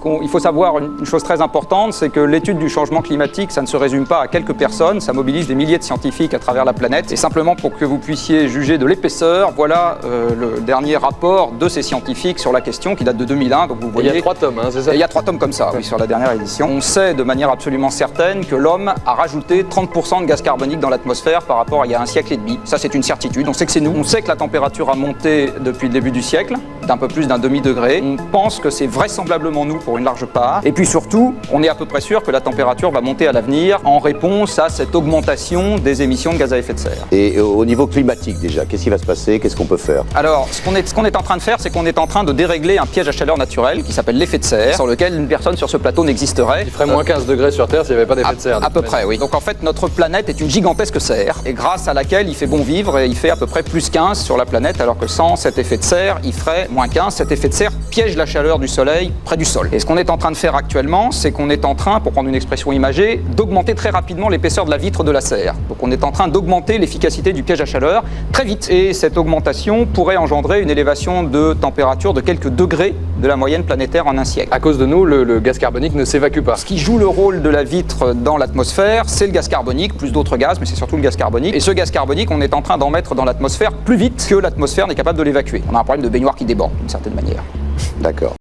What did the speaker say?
Il faut savoir une chose très importante, c'est que l'étude du changement climatique, ça ne se résume pas à quelques personnes, ça mobilise des milliers de scientifiques à travers la planète. Et simplement pour que vous puissiez juger de l'épaisseur, voilà le dernier rapport de ces scientifiques sur la question qui date de 2001. Donc vous voyez, il y a 3 tomes, hein, c'est ça? Il y a 3 tomes comme ça, oui, sur la dernière édition. On sait de manière absolument certaine que l'homme a rajouté 30% de gaz carbonique dans l'atmosphère par rapport à il y a un siècle et demi. Ça, c'est une certitude. On sait que c'est nous. On sait que la température a monté depuis le début du siècle, d'un peu plus d'un demi-degré. On pense que c'est vraisemblablement nous pour une large part. Et puis surtout, on est à peu près sûr que la température va monter à l'avenir en réponse à cette augmentation des émissions de gaz à effet de serre. Et au niveau climatique déjà, qu'est-ce qui va se passer? Qu'est-ce qu'on peut faire? Alors, ce qu'on est en train de faire, c'est qu'on est en train de dérégler un piège à chaleur naturel qui s'appelle l'effet de serre, sans lequel une personne sur ce plateau n'existerait. Il ferait moins 15 degrés sur Terre s'il n'y avait pas d'effet de serre. À peu près, oui. Donc en fait, notre planète est une gigantesque serre, et grâce à laquelle il fait bon vivre, et il fait à peu près plus 15 sur la planète, alors que sans cet effet de serre, il ferait moins 15. Cet effet de serre piège la chaleur du Soleil près du sol. Et ce qu'on est en train de faire actuellement, c'est qu'on est en train, pour prendre une expression imagée, d'augmenter très rapidement l'épaisseur de la vitre de la serre. Donc on est en train d'augmenter l'efficacité du piège à chaleur très vite. Et cette augmentation pourrait engendrer une élévation de température de quelques degrés de la moyenne planétaire en un siècle. À cause de nous, le gaz carbonique ne s'évacue pas. Ce qui joue le rôle de la vitre dans l'atmosphère, c'est le gaz carbonique, plus d'autres gaz, mais c'est surtout le gaz carbonique. Et ce gaz carbonique, on est en train d'en mettre dans l'atmosphère plus vite que l'atmosphère n'est capable de l'évacuer. On a un problème de baignoire qui déborde, d'une certaine manière. D'accord.